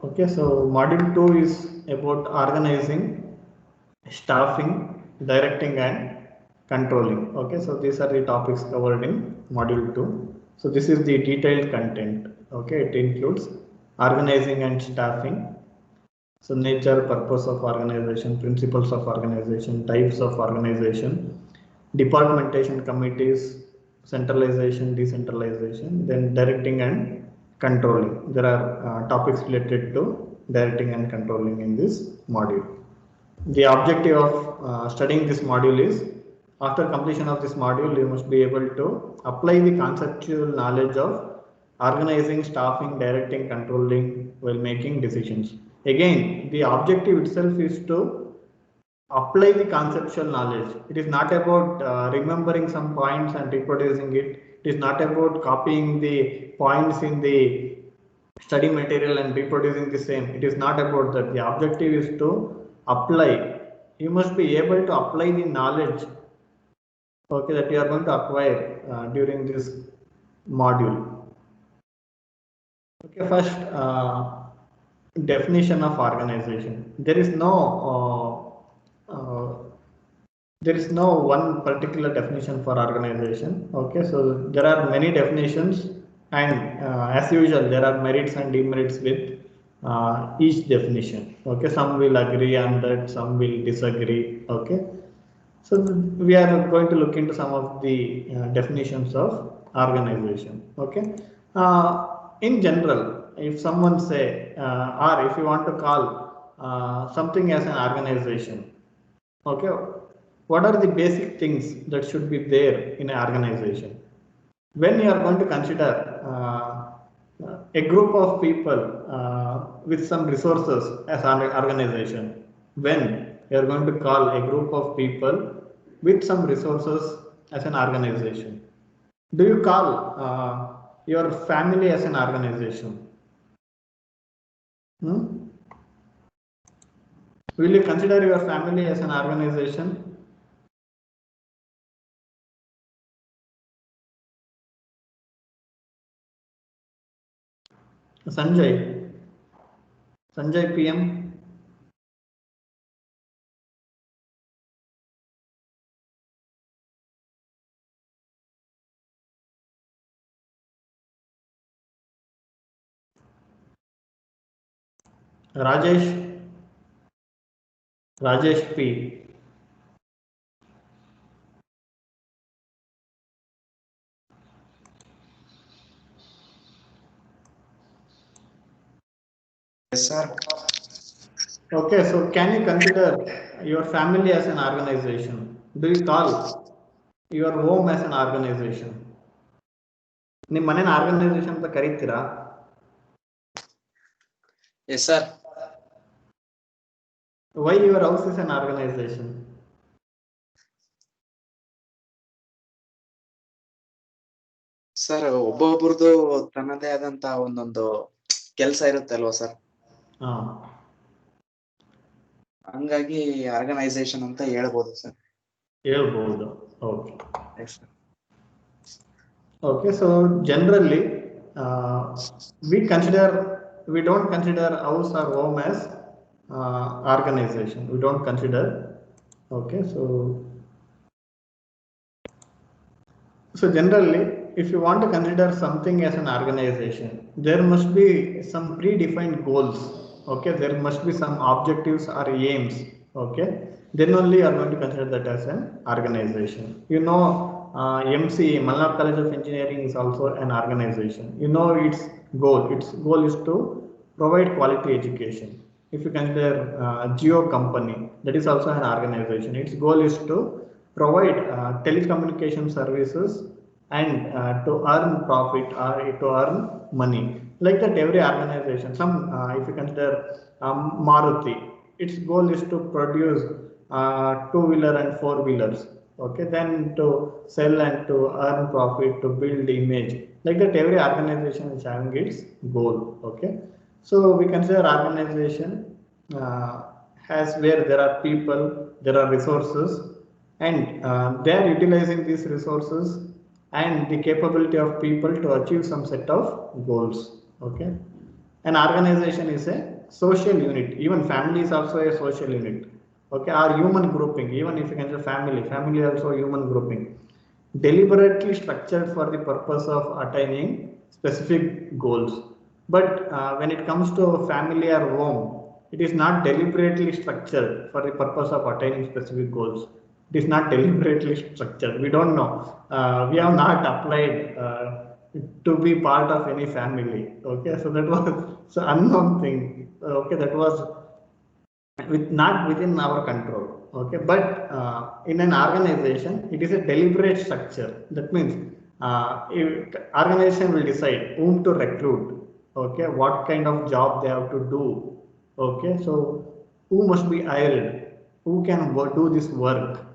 Okay, so module 2 is about organizing, staffing, directing and controlling. Okay, so these are the topics covered in module 2. So this is the detailed content. Okay, it includes organizing and staffing. So nature, purpose of organization, principles of organization, types of organization, departmentation committees, centralization, decentralization, then directing and controlling. There are topics related to directing and controlling in this module. The objective of studying this module is, after completion of this module, you must be able to apply the conceptual knowledge of organizing, staffing, directing, controlling while making decisions. Again, the objective itself is to apply the conceptual knowledge. It is not about remembering some points and reproducing it. It is not about copying the points in the study material and reproducing the same. It is not about that. The objective is to apply. You must be able to apply the knowledge, okay, that you are going to acquire during this module. Okay, first, definition of organization. There is no one particular definition for organization. Okay, so there are many definitions, and as usual, there are merits and demerits with each definition. Okay, some will agree on that, some will disagree. Okay, so we are going to look into some of the definitions of organization. Okay, in general, if someone say or if you want to call something as an organization, okay, what are the basic things that should be there in an organization? When you are going to consider a group of people with some resources as an organization, when you are going to call a group of people with some resources as an organization, do you call your family as an organization? Hmm? Will you consider your family as an organization? Sanjay, Sanjay PM. Rajesh, Rajesh P. Yes, sir. Okay, so can you consider your family as an organization? Do you call your home as an organization? ನಿಮ್ಮ ಮನೇನ organisation ಅಂತ ಕರೀತೀರಾ? Yes, sir. Why your house is an organization? Sir, ಒಬ್ಬೊಬ್ರದ್ದು ತನ್ನದೇ ಆದಂತ ಒಂದೊಂದು ಕೆಲಸ ಇರುತ್ತೆ ಅಲ್ವಾ ಸರ್, ಹಂಗಾಗಿ ಆರ್ಗನೈಸೇಷನ್ ಅಂತ ಹೇಳ್ಬೋದು ಸರ್. ಹೇಳ್ಬೋದು. Okay. Okay, so generally we don't consider house or home as organization. We don't consider. Okay, so generally, if you want to consider something as an organization, there must be some predefined goals. Okay, there must be some objectives or aims. Okay, then only you are going to consider that as an organization. You know, MC, Malnad College of Engineering, is also an organization. You know its goal is to provide quality education. If you consider Geo company, that is also an organization. Its goal is to provide telecommunication services and to earn profit or to earn money. Like that, every organization, if you consider Maruti, its goal is to produce two-wheeler and four-wheelers. Okay, then to sell and to earn profit, to build image. Like that, every organization is having its goal. Okay, so we consider organization as where there are people, there are resources, and they are utilizing these resources and the capability of people to achieve some set of goals. Okay, An organization is a social unit. Even family is also a social unit. Okay, or human grouping. Even if you consider family also human grouping, deliberately structured for the purpose of attaining specific goals. But when it comes to family or home, it is not deliberately structured for the purpose of attaining specific goals. It is not deliberately structured. We don't know. We have not applied to be part of any family. Okay, so that was so unknown thing. Okay, that was not within our control. Okay, but in an organization it is a deliberate structure. That means if organization will decide whom to recruit, okay, what kind of job they have to do. Okay, so who must be hired, who can do this work.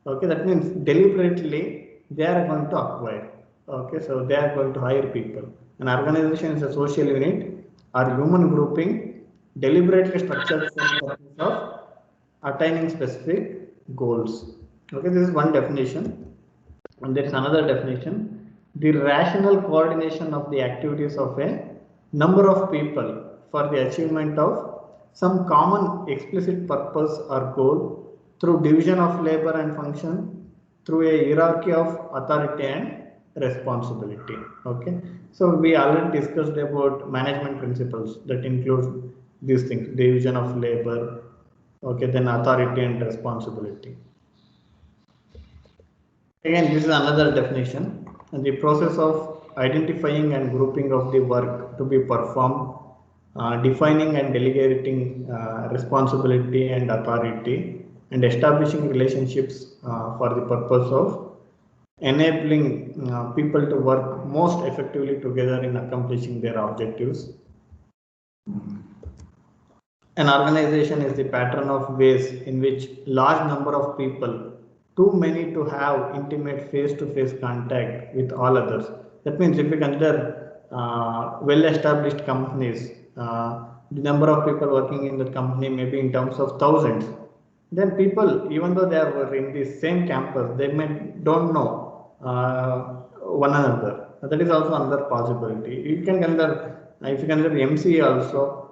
Okay, that means deliberately they are going to acquire. Okay, so they are going to hire people. An organization is a social unit or human grouping deliberately structured for the purpose of attaining specific goals. Okay, this is one definition. And there is another definition: the rational coordination of the activities of a number of people for the achievement of some common explicit purpose or goal through division of labor and function, through a hierarchy of authority and responsibility. Okay, so we already discussed about management principles that include these things: division of labor, okay, then authority and responsibility. Again, this is another definition. And the process of identifying and grouping of the work to be performed, defining and delegating responsibility and authority, and establishing relationships for the purpose of enabling people to work most effectively together in accomplishing their objectives. An organization is the pattern of ways in which large number of people, too many to have intimate face-to-face contact with all others. That means if you consider well-established companies, the number of people working in that company may be in terms of thousands. Then people, even though they are in the same campus, they may don't know one another. That is also another possibility. You can consider, if you consider MCA also.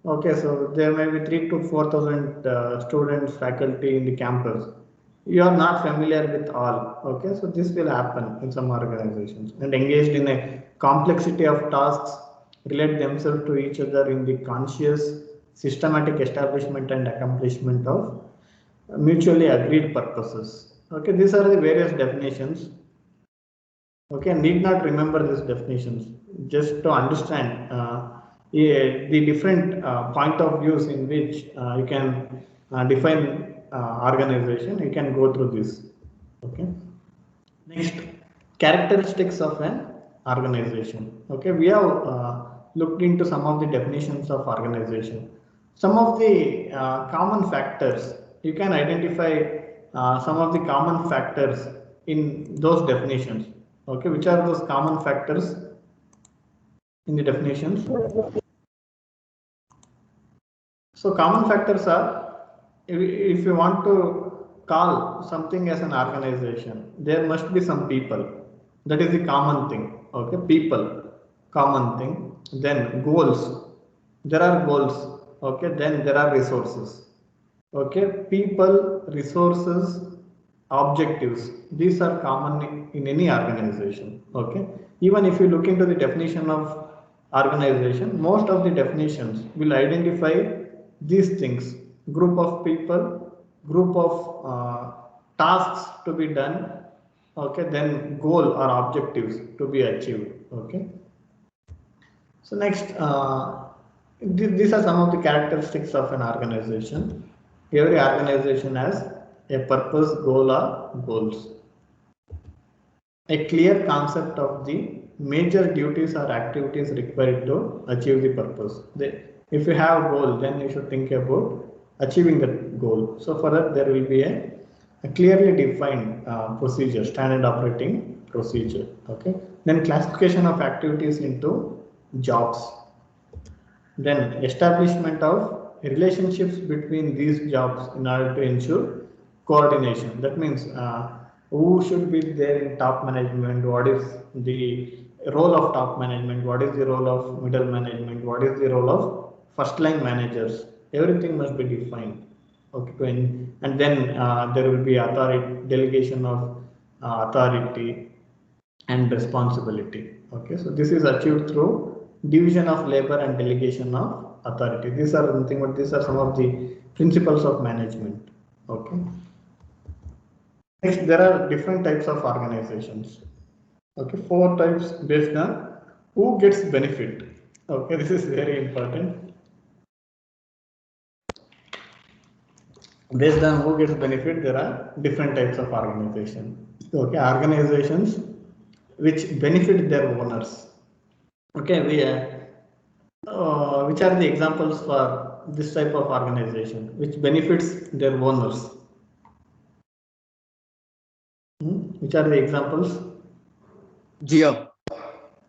Okay, so there may be 3 to 4,000 students, faculty in the campus. You are not familiar with all. Okay, so this will happen in some organizations, and engaged in a complexity of tasks, relate themselves to each other in the conscious, systematic establishment and accomplishment of mutually agreed purposes. Okay, these are the various definitions. Okay, need not remember these definitions, just to understand the different point of views in which you can define organization. You can go through this. Okay, next, characteristics of an organization. Okay, we have looked into some of the definitions of organization. Some of the common factors, you can identify some of the common factors in those definitions. Okay, which are those common factors in the definitions? So common factors are, if you want to call something as an organization, there must be some people. That is the common thing. Okay, people, common thing. Then goals. There are goals. Okay, then there are resources. Okay, people, resources, objectives. These are common in any organization. Okay, even if you look into the definition of organization, most of the definitions will identify these things: group of people, group of tasks to be done. Okay, then goal or objectives to be achieved. Okay, so next, these are some of the characteristics of an organization. Every organization has a purpose, goal, or goals. A clear concept of the major duties or activities required to achieve the purpose. If you have a goal, then you should think about achieving that goal. So for that, there will be a clearly defined procedure, standard operating procedure. Okay. Then classification of activities into jobs. Then establishment of relationships between these jobs in order to ensure coordination. That means who should be there in top management, what is the role of top management, what is the role of middle management, what is the role of first line managers. Everything must be defined. Okay, and then there will be authority, delegation of authority and responsibility. Okay, so this is achieved through division of labor and delegation of authority. These are something, but these are some of the principles of management. Okay. Next, there are different types of organizations. Okay, 4 types based on who gets benefit. Okay, this is very important. Based on who gets benefit, there are different types of organization. Okay, organizations which benefit their owners. Okay, which are the examples for this type of organization which benefits their owners? Which are the examples? Jio.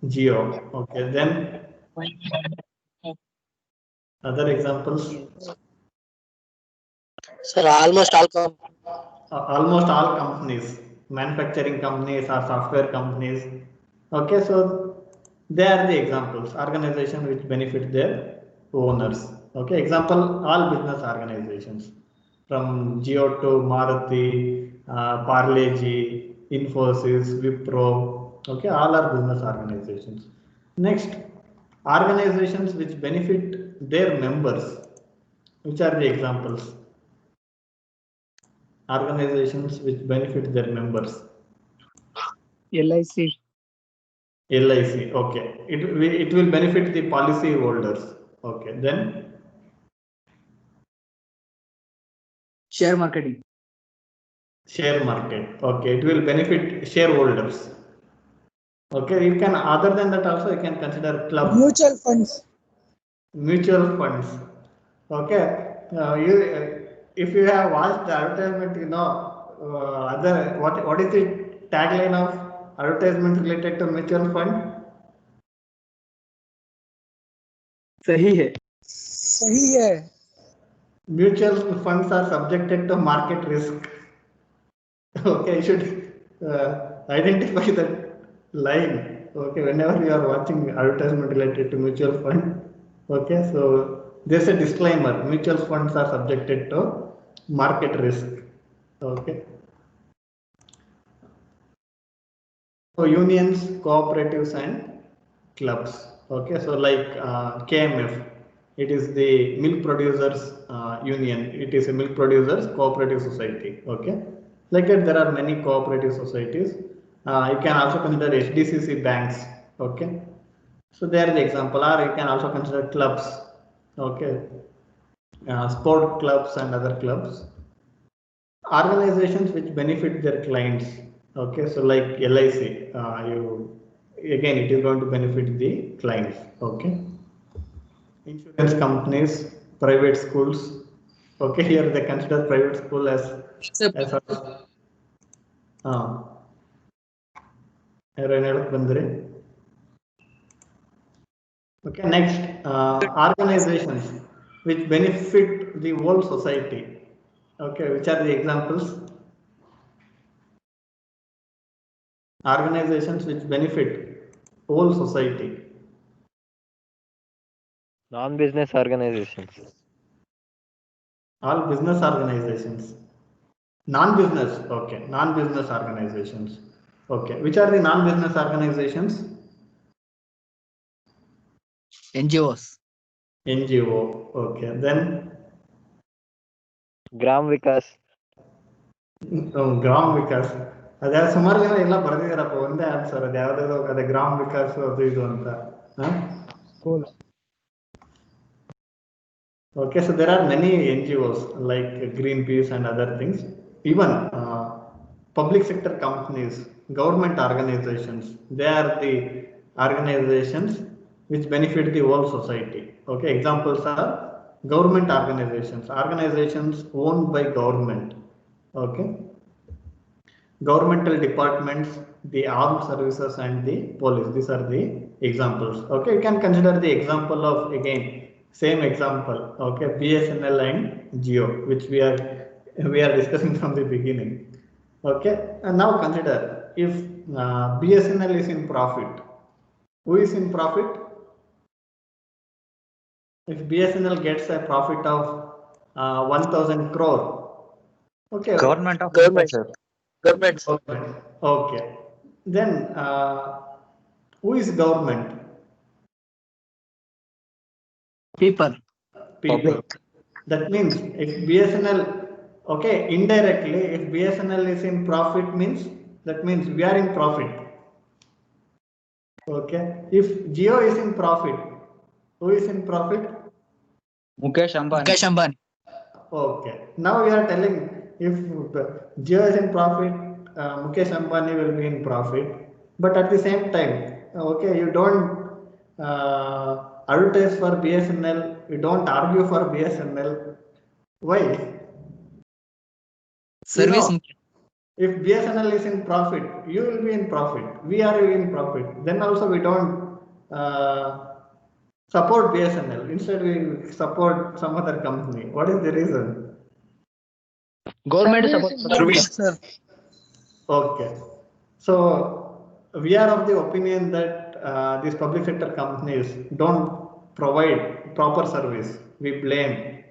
Geo. Okay, then other examples? Sir, almost all Almost all companies, manufacturing companies or software companies. Okay, so they are the examples, organization which benefit their owners. Okay, example, all business organizations from Jio to Maruti, Parle-G, Infosys, Wipro. Okay, all are business organizations. Next, organizations which benefit their members. Which are the examples? Organizations which benefit their members. LIC. LIC, okay. It will benefit the policy holders. Okay, then Share marketing. share market. Okay, it will benefit shareholders. Okay, you can, other than that also you can consider club. Mutual funds. Mutual funds. Okay, if you have watched the advertisement, you know what is the tagline of advertisement related to mutual fund? सही है. सही है. Mutual funds are subjected to market risk. Okay, you should identify that line. Okay, whenever you are watching advertisement related to mutual fund. Okay, so there's a disclaimer: mutual funds are subjected to market risk. Okay. So unions, cooperatives, and clubs. Okay, so like KMF, it is the milk producers union. It is a milk producers cooperative society. Okay, like that there are many cooperative societies. You can also consider HDCC banks. Okay, so they are the example. Or you can also consider clubs. Okay, sport clubs and other clubs. Organizations which benefit their clients. Okay, so like LIC, again it is going to benefit the clients. Okay, insurance companies, private schools. Okay, here they consider private school as okay, next, organizations which benefit the whole society. Okay, which are the examples? Organizations which benefit whole society. Non-business organizations. All business organizations. Non-business, okay, non-business organizations. Okay, which are the non-business organizations? NGOs. NGO, okay, then Gram Vikas. Gram Vikas. ಅದೇ ಸುಮಾರು ಜನ ಎಲ್ಲ ಬರ್ದಿದಾರಪ್ಪ, ಒಂದೇ answer ಅದು ಯಾವ್ದಾದ್ರು ಅದೇ gram Vikas ಅದು ಇದು ಅಂತ. Okay, so there are many NGOs like Greenpeace and other things. Even public sector companies, government organizations, they are the organizations which benefit the whole society. Okay, examples are government organizations, organizations owned by government. Okay, governmental departments, the armed services and the police. These are the examples. Okay, you can consider the example of, again, same example. Okay, BSNL and Jio, which we are discussing from the beginning. Okay, and now consider if BSNL is in profit. Who is in profit? If BSNL gets a profit of 1000 crore, okay. Government of Government. India, sir. Government. Government. Okay. Then who is government? People. People. That means if BSNL, okay, indirectly, if BSNL is in profit means, that means we are in profit. Okay. If Jio is in profit, who is in profit? Mukesh Ambani. Mukesh Ambani. Okay. Now we are telling if Jio is in profit, Mukesh Ambani will be in profit. But at the same time, okay, you don't advertise for BSNL, you don't argue for BSNL. Why? Service. If BSNL is in profit, you will be in profit. We are in profit. Then also we don't support BSNL. Instead, we support some other company. What is the reason? Government support. Sir. Okay. So we are of the opinion that these public sector companies don't provide proper service. We blame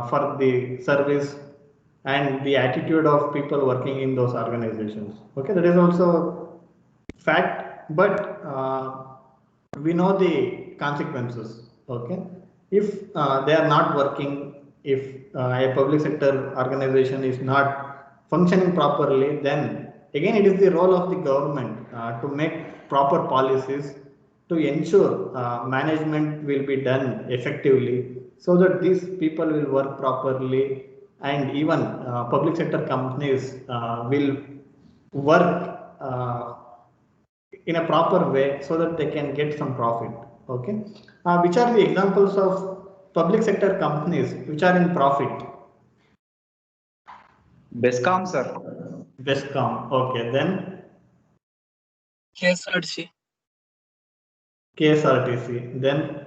for the service and the attitude of people working in those organizations. Okay, that is also fact, but we know the consequences. Okay, if they are not working, if a public sector organization is not functioning properly, then again it is the role of the government to make proper policies to ensure management will be done effectively, so that these people will work properly, and even public sector companies will work in a proper way so that they can get some profit. Okay, which are the examples of public sector companies which are in profit? Bescom, sir. Bescom. Okay, then KSRTC. KSRTC, then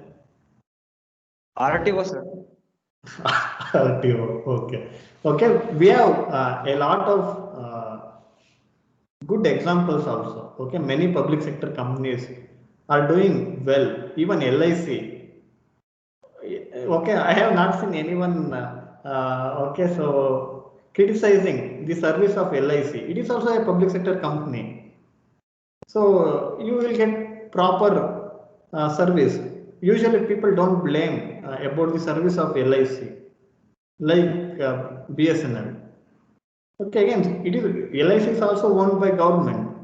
RTO, sir. RTO. Okay, okay, we have a lot of good examples also. Okay, many public sector companies are doing well. Even LIC. Okay, I have not seen anyone. Okay, so criticizing the service of LIC. It is also a public sector company. So you will get proper service. Usually people don't blame about the service of LIC, like BSNL. Okay, again, it is LIC is also owned by government.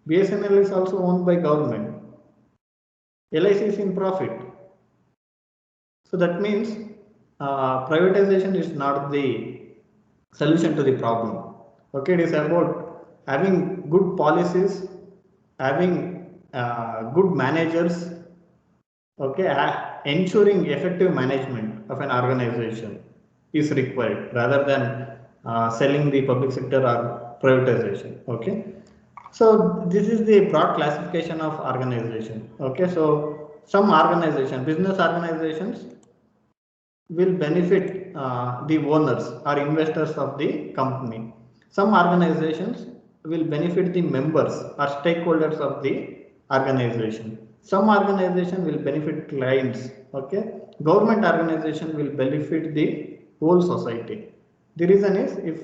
BSNL is also owned by government. LIC is in profit. So that means privatization is not the solution to the problem. Okay, it is about having good policies, having good managers. Okay, ensuring effective management of an organization is required rather than selling the public sector or privatization. Okay, so this is the broad classification of organization. Okay, so some organization, business organizations will benefit the owners or investors of the company. Some organizations will benefit the members or stakeholders of the organization. Some organization will benefit clients. Okay, government organization will benefit the whole society. The reason is, if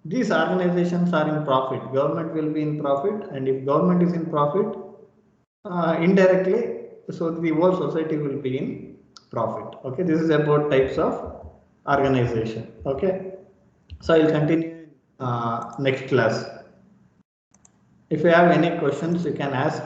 these organizations are in profit, government will be in profit, and if government is in profit, indirectly, so the whole society will be in profit. Okay, this is about types of organization. Okay, so I'll continue next class. If you have any questions, you can ask.